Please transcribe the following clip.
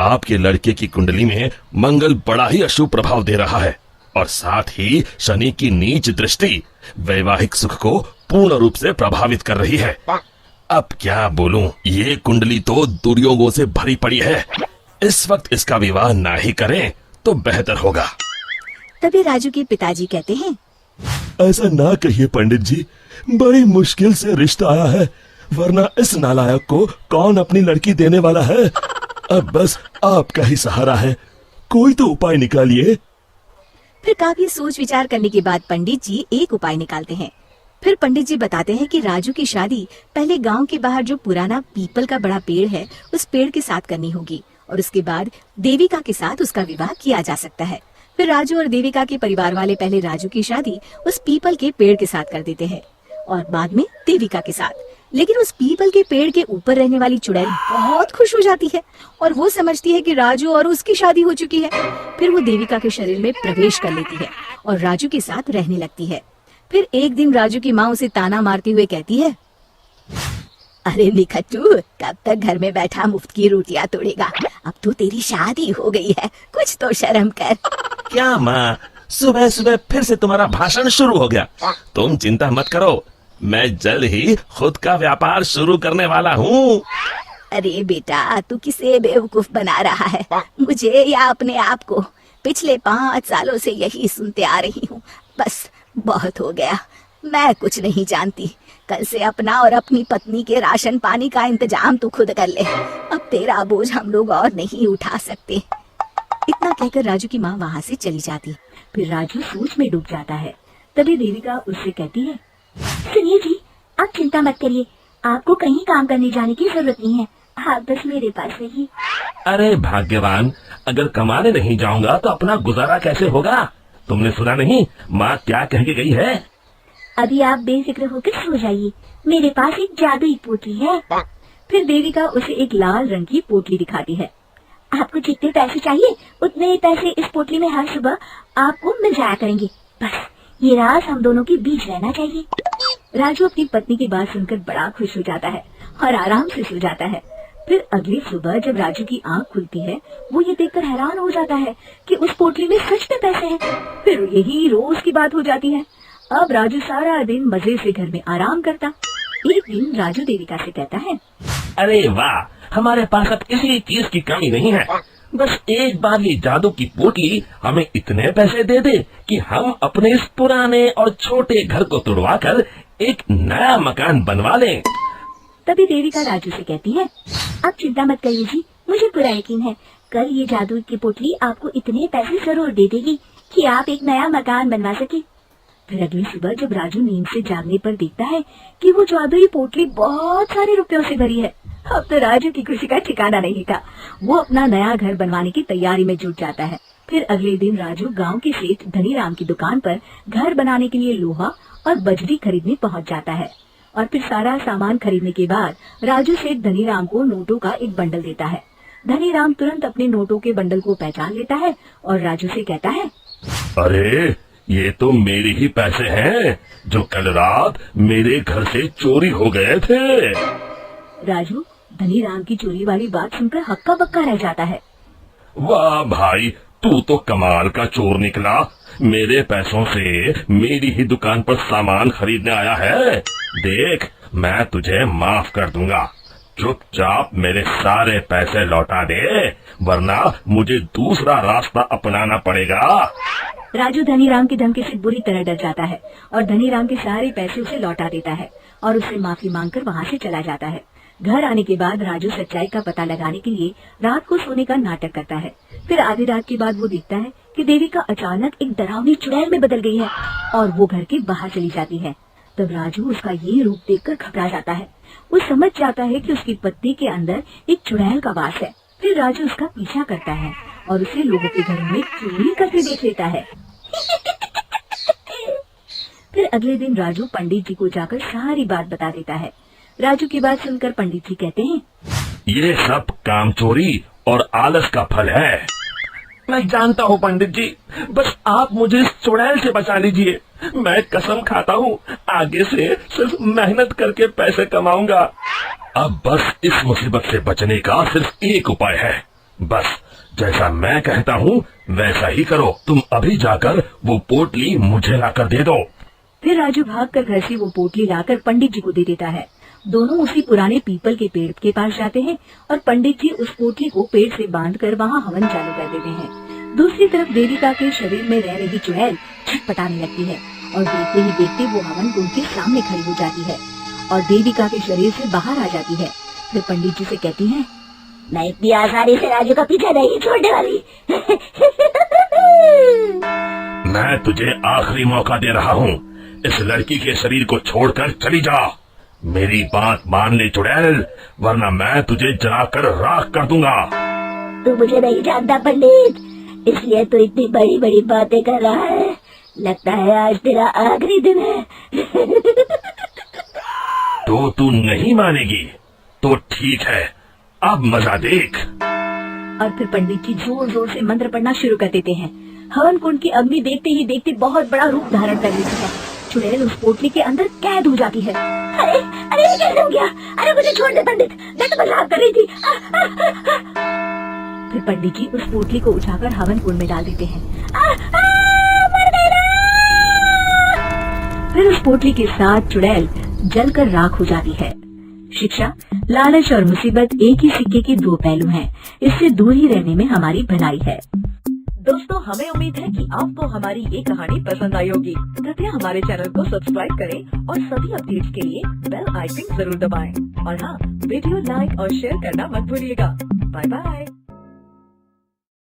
आपके लड़के की कुंडली में मंगल बड़ा ही अशुभ प्रभाव दे रहा है और साथ ही शनि की नीच दृष्टि वैवाहिक सुख को पूर्ण रूप से प्रभावित कर रही है। अब क्या बोलूं, ये कुंडली तो दुर्योगों से भरी पड़ी है। इस वक्त इसका विवाह ना ही करें तो बेहतर होगा। तभी राजू के पिताजी कहते हैं, ऐसा ना कहिए पंडित जी, बड़ी मुश्किल से रिश्ता आया है, वरना इस नालायक को कौन अपनी लड़की देने वाला है। अब बस आपका ही सहारा है, कोई तो उपाय निकालिए। फिर काफी सोच विचार करने के बाद पंडित जी एक उपाय निकालते हैं। फिर पंडित जी बताते हैं कि राजू की शादी पहले गांव के बाहर जो पुराना पीपल का बड़ा पेड़ है उस पेड़ के साथ करनी होगी और उसके बाद देविका के साथ उसका विवाह किया जा सकता है। फिर राजू और देविका के परिवार वाले पहले राजू की शादी उस पीपल के पेड़ के साथ कर देते हैं और बाद में देविका के साथ। लेकिन उस पीपल के पेड़ के ऊपर रहने वाली चुड़ैल बहुत खुश हो जाती है और वो समझती है कि राजू और उसकी शादी हो चुकी है। फिर वो देविका के शरीर में प्रवेश कर लेती है और राजू के साथ रहने लगती है। फिर एक दिन राजू की माँ उसे ताना मारते हुए कहती है, अरे निखट्टू, कब तक घर में बैठा मुफ्त की रोटियां तोड़ेगा? अब तो तेरी शादी हो गई है, कुछ तो शर्म कर। क्या माँ, सुबह सुबह फिर से तुम्हारा भाषण शुरू हो गया। तुम चिंता मत करो, मैं जल्द ही खुद का व्यापार शुरू करने वाला हूँ। अरे बेटा, तू किसे बेवकूफ बना रहा है, मुझे या अपने आप को? पिछले 5 सालों से यही सुनते आ रही हूँ। बस बहुत हो गया, मैं कुछ नहीं जानती। कल से अपना और अपनी पत्नी के राशन पानी का इंतजाम तू खुद कर ले। अब तेरा बोझ हम लोग और नहीं उठा सकते। इतना कहकर राजू की माँ वहाँ से चली जाती। फिर राजू सोच में डूब जाता है। तभी देविका उससे कहती है, सुनिए जी, आप चिंता मत करिए, आपको कहीं काम करने जाने की जरूरत नहीं है, आप बस मेरे पास रहिए। अरे भाग्यवान, अगर कमाने नहीं जाऊंगा तो अपना गुजारा कैसे होगा? तुमने सुना नहीं माँ क्या कह के गई है? अभी आप बेफिक्र होकर सो जाइए, मेरे पास एक जादुई पोटली है। फिर देविका उसे एक लाल रंग की पोटली दिखाती है। आपको जितने पैसे चाहिए उतने पैसे इस पोटली में हर सुबह आपको मिल जाया करेंगे। बस ये राज हम दोनों के बीच रहना चाहिए। राजू अपनी पत्नी की बात सुनकर बड़ा खुश हो जाता है और आराम से सो जाता है। फिर अगली सुबह जब राजू की आंख खुलती है, वो ये देखकर हैरान हो जाता है कि उस पोटली में सच में पैसे हैं। फिर यही रोज की बात हो जाती है। अब राजू सारा दिन मजे से घर में आराम करता। एक दिन राजू देविका से कहता है, अरे वाह, हमारे पास अब किसी चीज की कमी नहीं है। बस एक बार ये जादू की पोटली हमें इतने पैसे दे दे कि हम अपने इस पुराने और छोटे घर को तुड़वाकर एक नया मकान बनवा लें। तभी देविका राजू से कहती है, आप चिंता मत करिए जी, मुझे पूरा यकीन है कल ये जादू की पोटली आपको इतने पैसे जरूर दे देगी कि आप एक नया मकान बनवा सके। फिर अगली सुबह जब राजू नींद से जागने पर देखता है कि वो जादुई पोटली बहुत सारे रुपयों से भरी है। अब तो राजू की खुशी का ठिकाना नहीं था। वो अपना नया घर बनवाने की तैयारी में जुट जाता है। फिर अगले दिन राजू गांव के सेठ धनीराम की दुकान पर घर बनाने के लिए लोहा और बजरी खरीदने पहुंच जाता है। और फिर सारा सामान खरीदने के बाद राजू सेठ धनीराम को नोटों का एक बंडल देता है। धनीराम तुरंत अपने नोटों के बंडल को पहचान लेता है और राजू से कहता है, अरे ये तो मेरे ही पैसे हैं जो कल रात मेरे घर से चोरी हो गए थे। राजू धनीराम की चोरी वाली बात सुनकर हक्का बक्का रह जाता है। वाह भाई, तू तो कमाल का चोर निकला। मेरे पैसों से मेरी ही दुकान पर सामान खरीदने आया है। देख, मैं तुझे माफ कर दूंगा। चुपचाप मेरे सारे पैसे लौटा दे, वरना मुझे दूसरा रास्ता अपनाना पड़ेगा। राजू धनीराम की धमकी से बुरी तरह डर जाता है और धनीराम के सारे पैसे उसे लौटा देता है और उससे माफी मांगकर वहाँ से चला जाता है। घर आने के बाद राजू सच्चाई का पता लगाने के लिए रात को सोने का नाटक करता है। फिर आधी रात के बाद वो देखता है कि देविका अचानक एक डरावनी चुड़ैल में बदल गई है और वो घर के बाहर चली जाती है। तब राजू उसका ये रूप देखकर घबरा जाता है। वो समझ जाता है कि उसकी पत्नी के अंदर एक चुड़ैल का वास है। फिर राजू उसका पीछा करता है और उसे लोगों के घर में चोरी करते देख लेता है। फिर अगले दिन राजू पंडित जी को जाकर सारी बात बता देता है। राजू की बात सुनकर पंडित जी कहते हैं, ये सब काम चोरी और आलस का फल है। मैं जानता हूँ पंडित जी, बस आप मुझे इस चुड़ैल से बचा लीजिए। मैं कसम खाता हूँ आगे से सिर्फ मेहनत करके पैसे कमाऊंगा। अब बस इस मुसीबत से बचने का सिर्फ एक उपाय है। बस जैसा मैं कहता हूँ वैसा ही करो। तुम अभी जाकर वो पोटली मुझे लाकर दे दो। फिर राजू भागकर घर से वो पोटली लाकर पंडित जी को दे देता है। दोनों उसी पुराने पीपल के पेड़ के पास जाते हैं और पंडित जी उस पोटली को पेड़ से बांधकर वहाँ हवन चालू कर देते हैं। दूसरी तरफ देविका के शरीर में रह रही चुड़ैल छटपटाने लगती है और देखते ही देखते वो हवन कुंड के सामने खड़ी हो जाती है और देविका के शरीर से बाहर आ जाती है। फिर पंडित जी से कहती है, मैं इतनी आसानी से राजू का पीछा नहीं छोड़ने वाली। मैं तुझे आखिरी मौका दे रहा हूँ, इस लड़की के शरीर को छोड़कर चली जा। मेरी बात मान ले चुड़ैल, वरना मैं तुझे जलाकर राख कर दूंगा। तू मुझे नहीं जानता पंडित, इसलिए तू इतनी बड़ी बड़ी बातें कर रहा है। लगता है आज तेरा आखिरी दिन है। तो तू नहीं मानेगी तो ठीक है, अब मजा देख। और फिर पंडित जी जोर जोर से मंत्र पढ़ना शुरू कर देते हैं। हवन कुंड की अग्नि देखते ही देखते बहुत बड़ा रूप धारण कर लेती है। चुड़ैल उस पोटली के अंदर कैद हो जाती है। अरे अरे ये कैसे हो गया? अरे मुझे छोड़ दे पंडित, मैं तो मजाक कर रही थी। फिर पंडित जी उस पोटली को उठाकर हवन कुंड में डाल देते हैं। मर गई ना! फिर उस पोटली के साथ चुड़ैल जलकर राख हो जाती है। शिक्षा, लालच और मुसीबत एक ही सिक्के के दो पहलू हैं। इससे दूर ही रहने में हमारी भलाई है। दोस्तों, हमें उम्मीद है कि आपको हमारी ये कहानी पसंद आई होगी। कृपया हमारे चैनल को सब्सक्राइब करें और सभी अपडेट्स के लिए बेल आइकन जरूर दबाएं। और हाँ, वीडियो लाइक और शेयर करना मत भूलिएगा। Bye bye.